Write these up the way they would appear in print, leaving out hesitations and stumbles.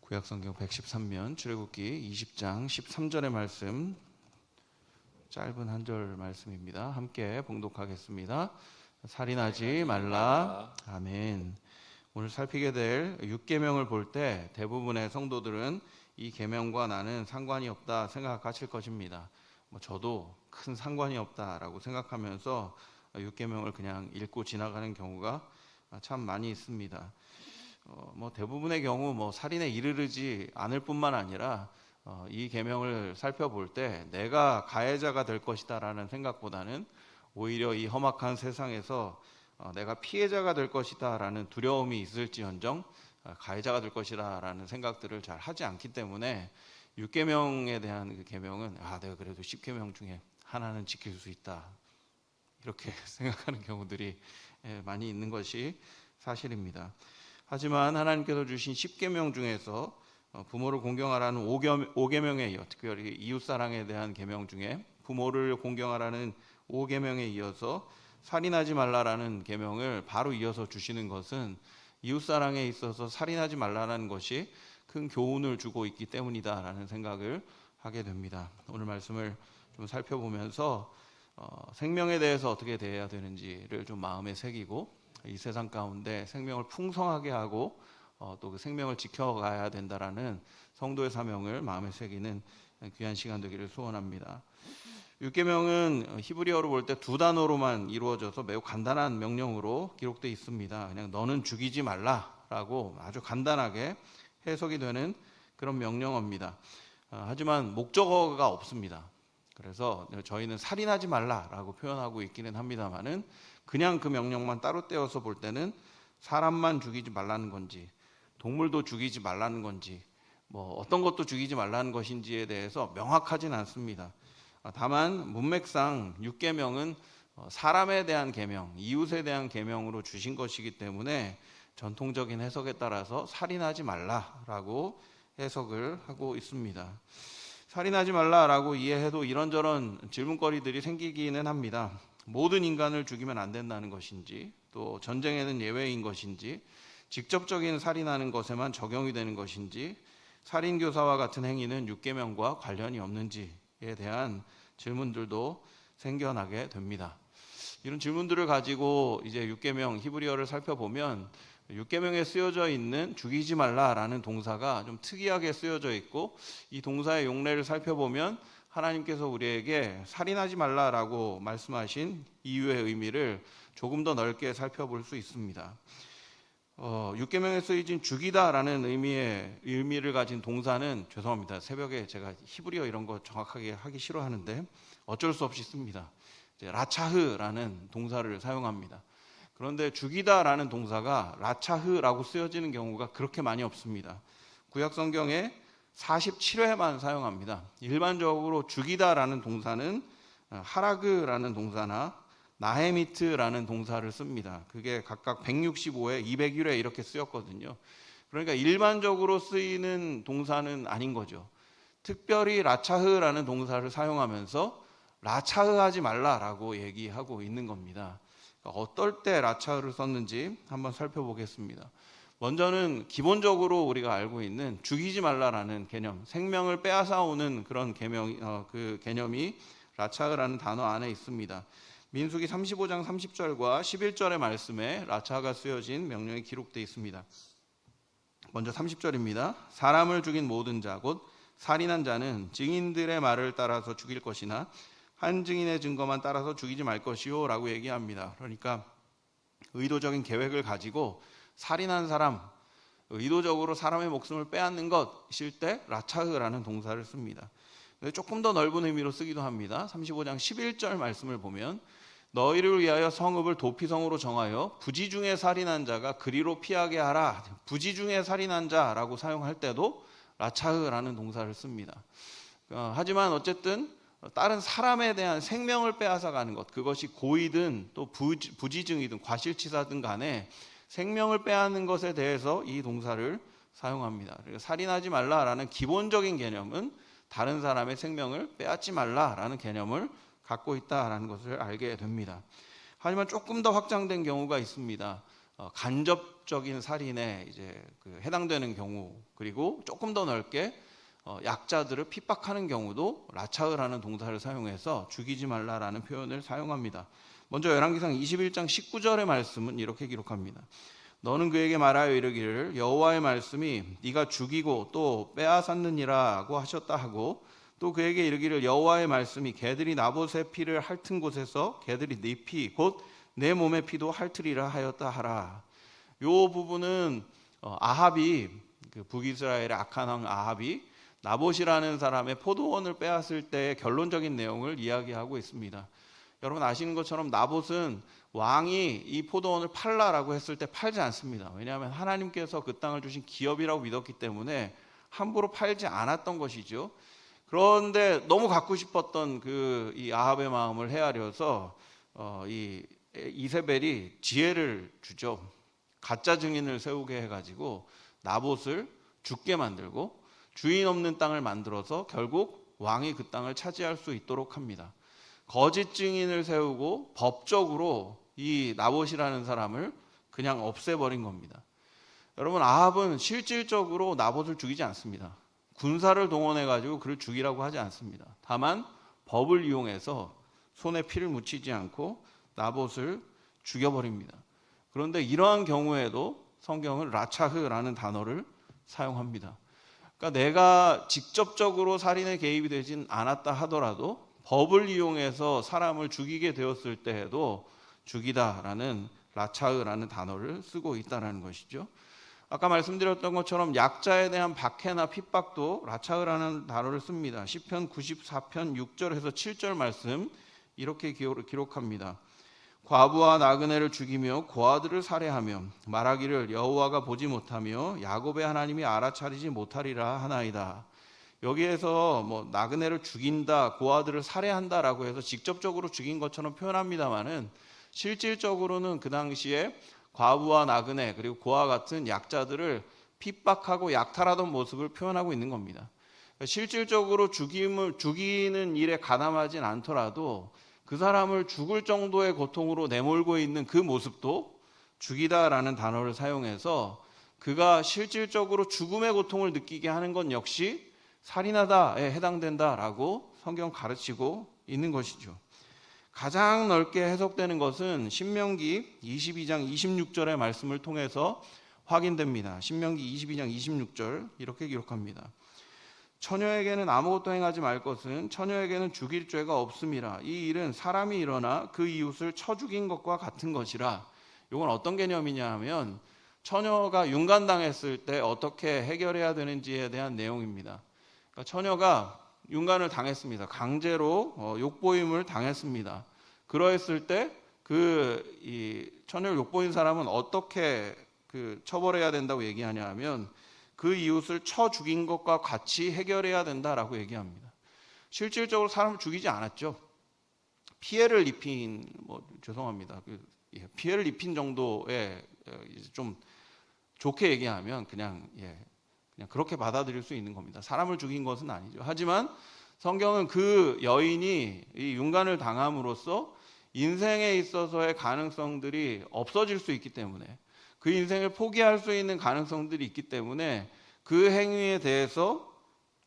구약성경 113면 출애굽기 20장 13절의 말씀, 짧은 한 절 말씀입니다. 함께 봉독하겠습니다. 살인하지 말라. 아멘. 오늘 살피게 될 6계명을 볼 때 대부분의 성도들은 이 계명과 나는 상관이 없다 생각하실 것입니다. 저도 큰 상관이 없다라고 생각하면서 6계명을 그냥 읽고 지나가는 경우가 참 많이 있습니다. 대부분의 경우 살인에 이르르지 않을 뿐만 아니라 이 계명을 살펴볼 때 내가 가해자가 될 것이다라는 생각보다는 오히려 이 험악한 세상에서 내가 피해자가 될 것이다라는 두려움이 있을지언정 가해자가 될 것이다라는 생각들을 잘 하지 않기 때문에 6계명에 대한 그 계명은 내가 그래도 10계명 중에 하나는 지킬 수 있다 이렇게 생각하는 경우들이 많이 있는 것이 사실입니다. 하지만 하나님께서 주신 10계명 중에서 부모를 공경하라는 5계명에 이어 특별히 이웃사랑에 대한 계명 중에 부모를 공경하라는 5계명에 이어서 살인하지 말라라는 계명을 바로 이어서 주시는 것은 이웃사랑에 있어서 살인하지 말라는 것이 큰 교훈을 주고 있기 때문이다라는 생각을 하게 됩니다. 오늘 말씀을 좀 살펴보면서 생명에 대해서 어떻게 대해야 되는지를 좀 마음에 새기고 이 세상 가운데 생명을 풍성하게 하고 또 그 생명을 지켜가야 된다라는 성도의 사명을 마음에 새기는 귀한 시간 되기를 소원합니다. 6계명은 히브리어로 볼 때 두 단어로만 이루어져서 매우 간단한 명령으로 기록되어 있습니다. 그냥 너는 죽이지 말라라고 아주 간단하게 해석이 되는 그런 명령어입니다. 하지만 목적어가 없습니다. 그래서 저희는 살인하지 말라라고 표현하고 있기는 합니다만은 그냥 그 명령만 따로 떼어서 볼 때는 사람만 죽이지 말라는 건지 동물도 죽이지 말라는 건지 어떤 것도 죽이지 말라는 것인지에 대해서 명확하진 않습니다. 다만 문맥상 6계명은 사람에 대한 계명, 이웃에 대한 계명으로 주신 것이기 때문에 전통적인 해석에 따라서 살인하지 말라라고 해석을 하고 있습니다. 살인하지 말라라고 이해해도 이런저런 질문거리들이 생기기는 합니다. 모든 인간을 죽이면 안 된다는 것인지, 또 전쟁에는 예외인 것인지, 직접적인 살인하는 것에만 적용이 되는 것인지, 살인교사와 같은 행위는 6계명과 관련이 없는지에 대한 질문들도 생겨나게 됩니다. 이런 질문들을 가지고 이제 6계명 히브리어를 살펴보면 6계명에 쓰여져 있는 죽이지 말라라는 동사가 좀 특이하게 쓰여져 있고, 이 동사의 용례를 살펴보면 하나님께서 우리에게 살인하지 말라라고 말씀하신 이유의 의미를 조금 더 넓게 살펴볼 수 있습니다. 6계명에 쓰여진 죽이다라는 의미를 가진 동사는, 죄송합니다. 새벽에 제가 히브리어 이런 거 정확하게 하기 싫어하는데 어쩔 수 없이 씁니다. 라차흐라는 동사를 사용합니다. 그런데 죽이다라는 동사가 라차흐라고 쓰여지는 경우가 그렇게 많이 없습니다. 구약 성경에 47회만 사용합니다. 일반적으로 죽이다라는 동사는 하라그라는 동사나 나헤미트라는 동사를 씁니다. 그게 각각 165회, 201회 이렇게 쓰였거든요. 그러니까 일반적으로 쓰이는 동사는 아닌 거죠. 특별히 라차흐라는 동사를 사용하면서 라차흐하지 말라라고 얘기하고 있는 겁니다. 그러니까 어떨 때 라차흐를 썼는지 한번 살펴보겠습니다. 먼저는 기본적으로 우리가 알고 있는 죽이지 말라라는 개념, 생명을 빼앗아오는 그런 그 개념이 라차흐라는 단어 안에 있습니다. 민수기 35장 30절과 11절의 말씀에 라차흐가 쓰여진 명령이 기록되어 있습니다. 먼저 30절입니다. 사람을 죽인 모든 자, 곧 살인한 자는 증인들의 말을 따라서 죽일 것이나 한 증인의 증거만 따라서 죽이지 말 것이요 라고 얘기합니다. 그러니까 의도적인 계획을 가지고 살인한 사람, 의도적으로 사람의 목숨을 빼앗는 것일 때 라차흐라는 동사를 씁니다. 조금 더 넓은 의미로 쓰기도 합니다. 35장 11절 말씀을 보면 너희를 위하여 성읍을 도피성으로 정하여 부지 중에 살인한 자가 그리로 피하게 하라. 부지 중에 살인한 자라고 사용할 때도 라차흐라는 동사를 씁니다. 하지만 어쨌든 다른 사람에 대한 생명을 빼앗아가는 것, 그것이 고의든 또 부지증이든 과실치사든 간에 생명을 빼앗는 것에 대해서 이 동사를 사용합니다. 그러니까 살인하지 말라라는 기본적인 개념은 다른 사람의 생명을 빼앗지 말라라는 개념을 갖고 있다라는 것을 알게 됩니다. 하지만 조금 더 확장된 경우가 있습니다. 간접 직접적인 살인에 이제 해당되는 경우, 그리고 조금 더 넓게 약자들을 핍박하는 경우도 라차흐라는 동사를 사용해서 죽이지 말라라는 표현을 사용합니다. 먼저 열왕기상 21장 19절의 말씀은 이렇게 기록합니다. 너는 그에게 말하여 이르기를 여호와의 말씀이 네가 죽이고 또 빼앗았느니라고 하셨다 하고, 또 그에게 이르기를 여호와의 말씀이 개들이 나봇의 피를 핥은 곳에서 개들이 네 피 곧 내 몸의 피도 핥으리라 하였다 하라. 요 부분은 아합이, 북이스라엘의 악한 왕 아합이 나봇이라는 사람의 포도원을 빼앗을 때의 결론적인 내용을 이야기하고 있습니다. 여러분 아시는 것처럼 나봇은 왕이 이 포도원을 팔라라고 했을 때 팔지 않습니다. 왜냐하면 하나님께서 그 땅을 주신 기업이라고 믿었기 때문에 함부로 팔지 않았던 것이죠. 그런데 너무 갖고 싶었던 이 아합의 마음을 헤아려서 이 이세벨이 지혜를 주죠. 가짜 증인을 세우게 해가지고 나봇을 죽게 만들고 주인 없는 땅을 만들어서 결국 왕이 그 땅을 차지할 수 있도록 합니다. 거짓 증인을 세우고 법적으로 이 나봇이라는 사람을 그냥 없애버린 겁니다. 여러분 아합은 실질적으로 나봇을 죽이지 않습니다. 군사를 동원해가지고 그를 죽이라고 하지 않습니다. 다만 법을 이용해서 손에 피를 묻히지 않고 나봇을 죽여버립니다. 그런데 이러한 경우에도 성경은 라차흐라는 단어를 사용합니다. 그러니까 내가 직접적으로 살인에 개입이 되진 않았다 하더라도 법을 이용해서 사람을 죽이게 되었을 때에도 죽이다라는 라차흐라는 단어를 쓰고 있다는 것이죠. 아까 말씀드렸던 것처럼 약자에 대한 박해나 핍박도 라차흐라는 단어를 씁니다. 시편 94편 6절에서 7절 말씀 이렇게 기록합니다. 과부와 나그네를 죽이며 고아들을 살해하며 말하기를 여호와가 보지 못하며 야곱의 하나님이 알아차리지 못하리라 하나이다. 여기에서 나그네를 죽인다, 고아들을 살해한다라고 해서 직접적으로 죽인 것처럼 표현합니다만은 실질적으로는 그 당시에 과부와 나그네 그리고 고아 같은 약자들을 핍박하고 약탈하던 모습을 표현하고 있는 겁니다. 실질적으로 죽이는 일에 가담하진 않더라도 그 사람을 죽을 정도의 고통으로 내몰고 있는 그 모습도 죽이다라는 단어를 사용해서 그가 실질적으로 죽음의 고통을 느끼게 하는 건 역시 살인하다에 해당된다라고 성경 가르치고 있는 것이죠. 가장 넓게 해석되는 것은 신명기 22장 26절의 말씀을 통해서 확인됩니다. 신명기 22장 26절 이렇게 기록합니다. 처녀에게는 아무것도 행하지 말 것은 처녀에게는 죽일 죄가 없음이라. 이 일은 사람이 일어나 그 이웃을 쳐 죽인 것과 같은 것이라. 이건 어떤 개념이냐 하면 처녀가 윤간당했을 때 어떻게 해결해야 되는지에 대한 내용입니다. 그러니까 처녀가 윤간을 당했습니다. 강제로 욕보임을 당했습니다. 그러했을 때 이 처녀를 욕보인 사람은 어떻게 처벌해야 된다고 얘기하냐 하면 그 이웃을 쳐 죽인 것과 같이 해결해야 된다라고 얘기합니다. 실질적으로 사람을 죽이지 않았죠. 피해를 입힌 죄송합니다. 피해를 입힌 정도의 좀 좋게 얘기하면 그냥 그렇게 받아들일 수 있는 겁니다. 사람을 죽인 것은 아니죠. 하지만 성경은 그 여인이 이 윤간을 당함으로써 인생에 있어서의 가능성들이 없어질 수 있기 때문에 그 인생을 포기할 수 있는 가능성들이 있기 때문에 그 행위에 대해서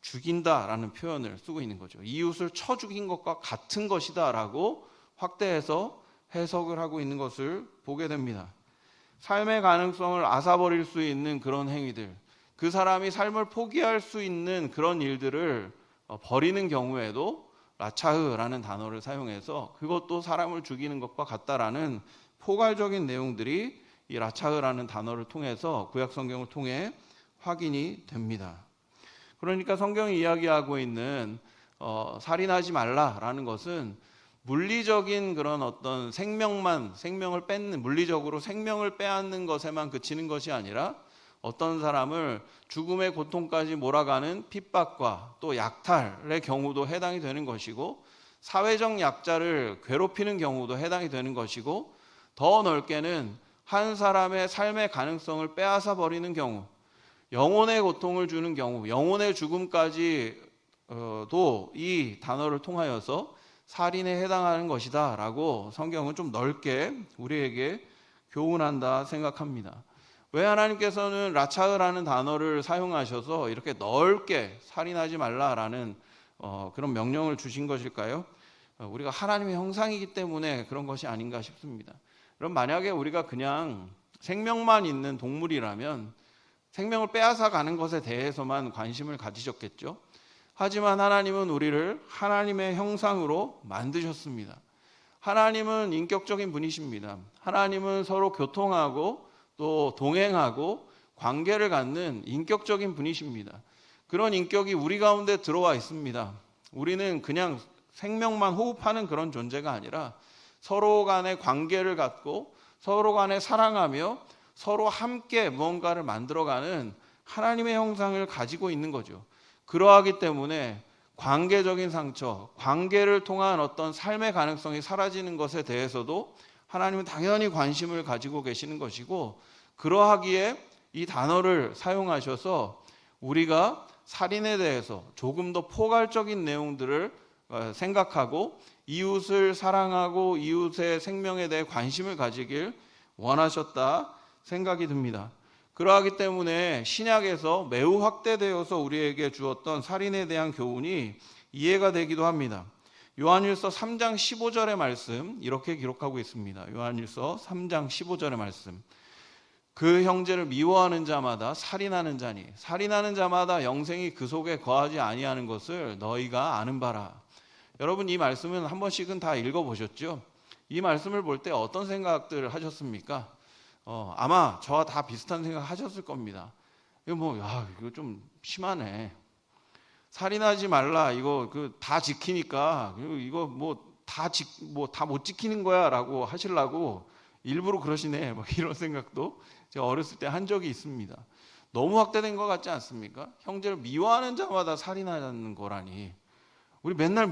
죽인다라는 표현을 쓰고 있는 거죠. 이웃을 쳐 죽인 것과 같은 것이다라고 확대해서 해석을 하고 있는 것을 보게 됩니다. 삶의 가능성을 앗아버릴 수 있는 그런 행위들, 그 사람이 삶을 포기할 수 있는 그런 일들을 버리는 경우에도 라차흐라는 단어를 사용해서 그것도 사람을 죽이는 것과 같다라는 포괄적인 내용들이 이 라차흐라는 단어를 통해서 구약 성경을 통해 확인이 됩니다. 그러니까 성경이 이야기하고 있는 살인하지 말라라는 것은 물리적인 그런 어떤 생명을 뺏는, 물리적으로 생명을 빼앗는 것에만 그치는 것이 아니라 어떤 사람을 죽음의 고통까지 몰아가는 핍박과 또 약탈의 경우도 해당이 되는 것이고, 사회적 약자를 괴롭히는 경우도 해당이 되는 것이고, 더 넓게는 한 사람의 삶의 가능성을 빼앗아 버리는 경우, 영혼의 고통을 주는 경우, 영혼의 죽음까지도 이 단어를 통하여서 살인에 해당하는 것이다 라고 성경은 좀 넓게 우리에게 교훈한다 생각합니다. 왜 하나님께서는 라차흐라는 단어를 사용하셔서 이렇게 넓게 살인하지 말라라는 그런 명령을 주신 것일까요? 우리가 하나님의 형상이기 때문에 그런 것이 아닌가 싶습니다. 그럼 만약에 우리가 그냥 생명만 있는 동물이라면 생명을 빼앗아 가는 것에 대해서만 관심을 가지셨겠죠. 하지만 하나님은 우리를 하나님의 형상으로 만드셨습니다. 하나님은 인격적인 분이십니다. 하나님은 서로 교통하고 또 동행하고 관계를 갖는 인격적인 분이십니다. 그런 인격이 우리 가운데 들어와 있습니다. 우리는 그냥 생명만 호흡하는 그런 존재가 아니라 서로 간의 관계를 갖고 서로 간에 사랑하며 서로 함께 무언가를 만들어가는 하나님의 형상을 가지고 있는 거죠. 그러하기 때문에 관계적인 상처, 관계를 통한 어떤 삶의 가능성이 사라지는 것에 대해서도 하나님은 당연히 관심을 가지고 계시는 것이고, 그러하기에 이 단어를 사용하셔서 우리가 살인에 대해서 조금 더 포괄적인 내용들을 생각하고 이웃을 사랑하고 이웃의 생명에 대해 관심을 가지길 원하셨다 생각이 듭니다. 그러하기 때문에 신약에서 매우 확대되어서 우리에게 주었던 살인에 대한 교훈이 이해가 되기도 합니다. 요한일서 3장 15절의 말씀 이렇게 기록하고 있습니다. 요한일서 3장 15절의 말씀. 그 형제를 미워하는 자마다 살인하는 자니 살인하는 자마다 영생이 그 속에 거하지 아니하는 것을 너희가 아는 바라. 여러분, 이 말씀은 한 번씩은 다 읽어보셨죠? 이 말씀을 볼 때 어떤 생각들 하셨습니까? 아마 저와 다 비슷한 생각 하셨을 겁니다. 이거 좀 심하네. 살인하지 말라. 이거 다 지키니까 이거 다 못 지키는 거야라고 하시려고 일부러 그러시네. 이런 생각도 제가 어렸을 때 한 적이 있습니다. 너무 확대된 것 같지 않습니까? 형제를 미워하는 자마다 살인하는 거라니. 우리 맨날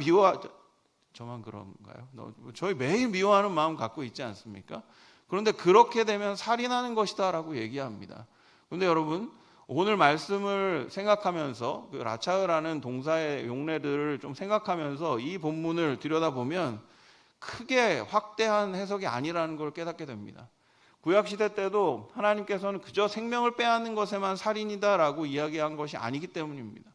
저만 그런가요? 저희 매일 미워하는 마음 갖고 있지 않습니까? 그런데 그렇게 되면 살인하는 것이다 라고 얘기합니다. 그런데 여러분, 오늘 말씀을 생각하면서 라차흐라는 동사의 용례들을 좀 생각하면서 이 본문을 들여다보면 크게 확대한 해석이 아니라는 걸 깨닫게 됩니다. 구약시대 때도 하나님께서는 그저 생명을 빼앗는 것에만 살인이다라고 이야기한 것이 아니기 때문입니다.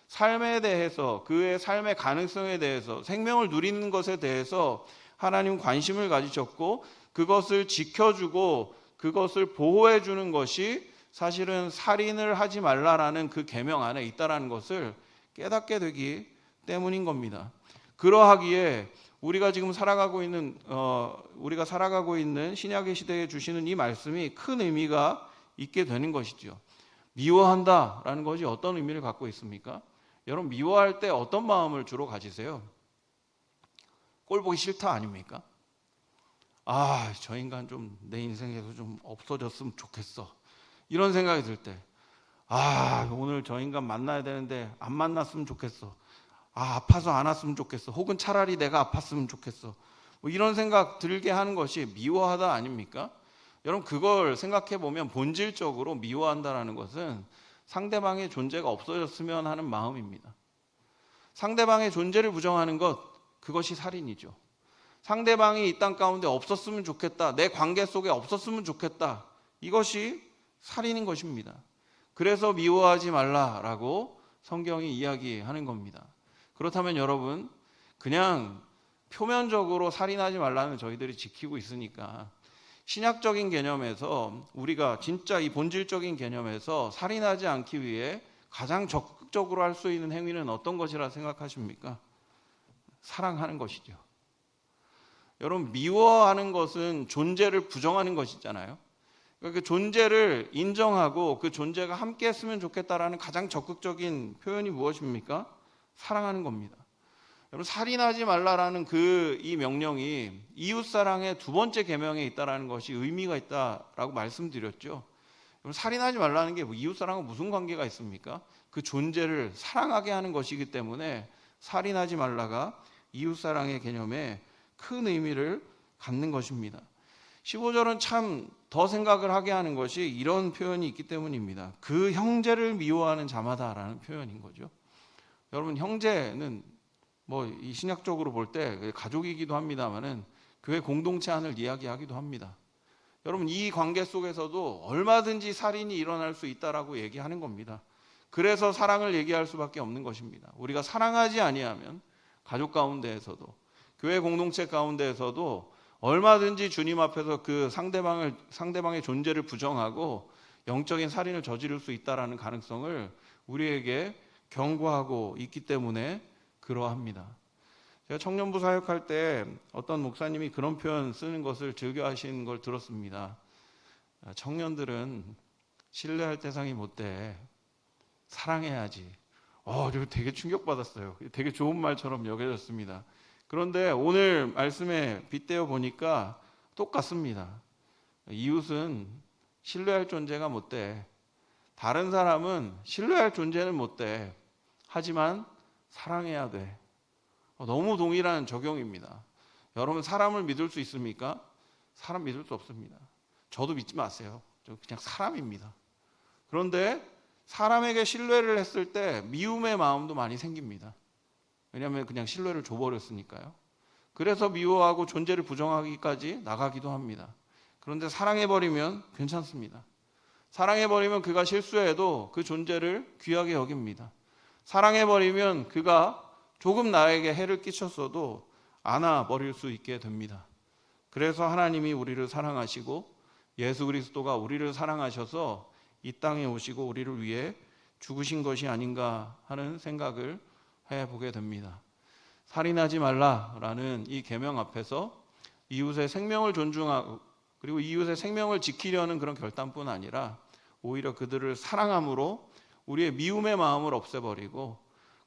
삶에 대해서, 그의 삶의 가능성에 대해서, 생명을 누리는 것에 대해서 하나님 관심을 가지셨고 그것을 지켜주고 그것을 보호해주는 것이 사실은 살인을 하지 말라라는 그 계명 안에 있다라는 것을 깨닫게 되기 때문인 겁니다. 그러하기에 우리가 지금 살아가고 있는 신약의 시대에 주시는 이 말씀이 큰 의미가 있게 되는 것이죠. 미워한다라는 것이 어떤 의미를 갖고 있습니까? 여러분, 미워할 때 어떤 마음을 주로 가지세요? 꼴 보기 싫다 아닙니까? 저 인간 좀 내 인생에서 좀 없어졌으면 좋겠어. 이런 생각이 들 때, 오늘 저 인간 만나야 되는데 안 만났으면 좋겠어. 아파서 안 왔으면 좋겠어. 혹은 차라리 내가 아팠으면 좋겠어. 이런 생각 들게 하는 것이 미워하다 아닙니까? 여러분, 그걸 생각해 보면 본질적으로 미워한다라는 것은 상대방의 존재가 없어졌으면 하는 마음입니다. 상대방의 존재를 부정하는 것, 그것이 살인이죠. 상대방이 이 땅 가운데 없었으면 좋겠다. 내 관계 속에 없었으면 좋겠다. 이것이 살인인 것입니다. 그래서 미워하지 말라라고 성경이 이야기하는 겁니다. 그렇다면 여러분, 그냥 표면적으로 살인하지 말라는 저희들이 지키고 있으니까 신약적인 개념에서 우리가 진짜 이 본질적인 개념에서 살인하지 않기 위해 가장 적극적으로 할 수 있는 행위는 어떤 것이라 생각하십니까? 사랑하는 것이죠. 여러분, 미워하는 것은 존재를 부정하는 것이잖아요. 그 존재를 인정하고 그 존재가 함께 했으면 좋겠다라는 가장 적극적인 표현이 무엇입니까? 사랑하는 겁니다. 여러분, 살인하지 말라라는 이 명령이 이웃사랑의 두 번째 계명에 있다라는 것이 의미가 있다라고 말씀드렸죠. 여러분, 살인하지 말라는 게 이웃사랑과 무슨 관계가 있습니까? 그 존재를 사랑하게 하는 것이기 때문에 살인하지 말라가 이웃사랑의 개념에 큰 의미를 갖는 것입니다. 15절은 참 더 생각을 하게 하는 것이 이런 표현이 있기 때문입니다. 그 형제를 미워하는 자마다라는 표현인 거죠. 여러분, 형제는 이 신약적으로 볼 때 가족이기도 합니다만은 교회 공동체 안을 이야기하기도 합니다. 여러분, 이 관계 속에서도 얼마든지 살인이 일어날 수 있다라고 얘기하는 겁니다. 그래서 사랑을 얘기할 수밖에 없는 것입니다. 우리가 사랑하지 아니하면 가족 가운데에서도, 교회 공동체 가운데에서도 얼마든지 주님 앞에서 그 상대방의 존재를 부정하고 영적인 살인을 저지를 수 있다라는 가능성을 우리에게 경고하고 있기 때문에 그러합니다. 제가 청년부 사역할 때 어떤 목사님이 그런 표현 쓰는 것을 즐겨 하시는 걸 들었습니다. 청년들은 신뢰할 대상이 못 돼. 사랑해야지. 이거 되게 충격받았어요. 되게 좋은 말처럼 여겨졌습니다. 그런데 오늘 말씀에 빗대어 보니까 똑같습니다. 이웃은 신뢰할 존재가 못 돼. 다른 사람은 신뢰할 존재는 못 돼. 하지만 사랑해야 돼. 너무 동일한 적용입니다. 여러분, 사람을 믿을 수 있습니까? 사람 믿을 수 없습니다. 저도 믿지 마세요. 저 그냥 사람입니다. 그런데 사람에게 신뢰를 했을 때 미움의 마음도 많이 생깁니다. 왜냐하면 그냥 신뢰를 줘버렸으니까요. 그래서 미워하고 존재를 부정하기까지 나가기도 합니다. 그런데 사랑해버리면 괜찮습니다. 사랑해버리면 그가 실수해도 그 존재를 귀하게 여깁니다. 사랑해버리면 그가 조금 나에게 해를 끼쳤어도 안아버릴 수 있게 됩니다. 그래서 하나님이 우리를 사랑하시고 예수 그리스도가 우리를 사랑하셔서 이 땅에 오시고 우리를 위해 죽으신 것이 아닌가 하는 생각을 해보게 됩니다. 살인하지 말라라는 이 계명 앞에서 이웃의 생명을 존중하고 그리고 이웃의 생명을 지키려는 그런 결단뿐 아니라 오히려 그들을 사랑함으로 우리의 미움의 마음을 없애버리고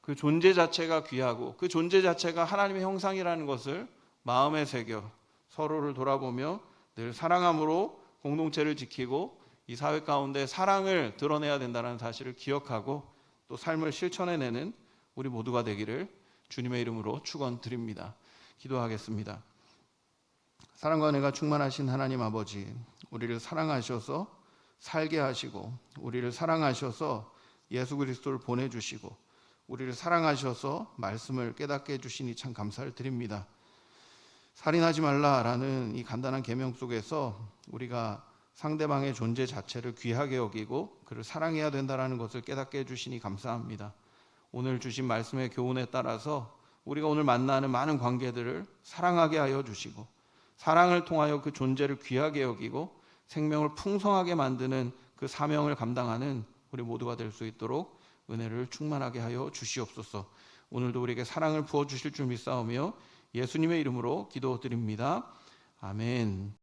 그 존재 자체가 귀하고 그 존재 자체가 하나님의 형상이라는 것을 마음에 새겨 서로를 돌아보며 늘 사랑함으로 공동체를 지키고 이 사회 가운데 사랑을 드러내야 된다는 사실을 기억하고 또 삶을 실천해내는 우리 모두가 되기를 주님의 이름으로 축원드립니다. 기도하겠습니다. 사랑과 은혜가 충만하신 하나님 아버지, 우리를 사랑하셔서 살게 하시고 우리를 사랑하셔서 예수 그리스도를 보내주시고 우리를 사랑하셔서 말씀을 깨닫게 해주시니 참 감사를 드립니다. 살인하지 말라라는 이 간단한 계명 속에서 우리가 상대방의 존재 자체를 귀하게 여기고 그를 사랑해야 된다는 것을 깨닫게 해주시니 감사합니다. 오늘 주신 말씀의 교훈에 따라서 우리가 오늘 만나는 많은 관계들을 사랑하게 하여 주시고 사랑을 통하여 그 존재를 귀하게 여기고 생명을 풍성하게 만드는 그 사명을 감당하는 우리 모두가 될 수 있도록 은혜를 충만하게 하여 주시옵소서. 오늘도 우리에게 사랑을 부어주실 줄 믿사오며 예수님의 이름으로 기도드립니다. 아멘.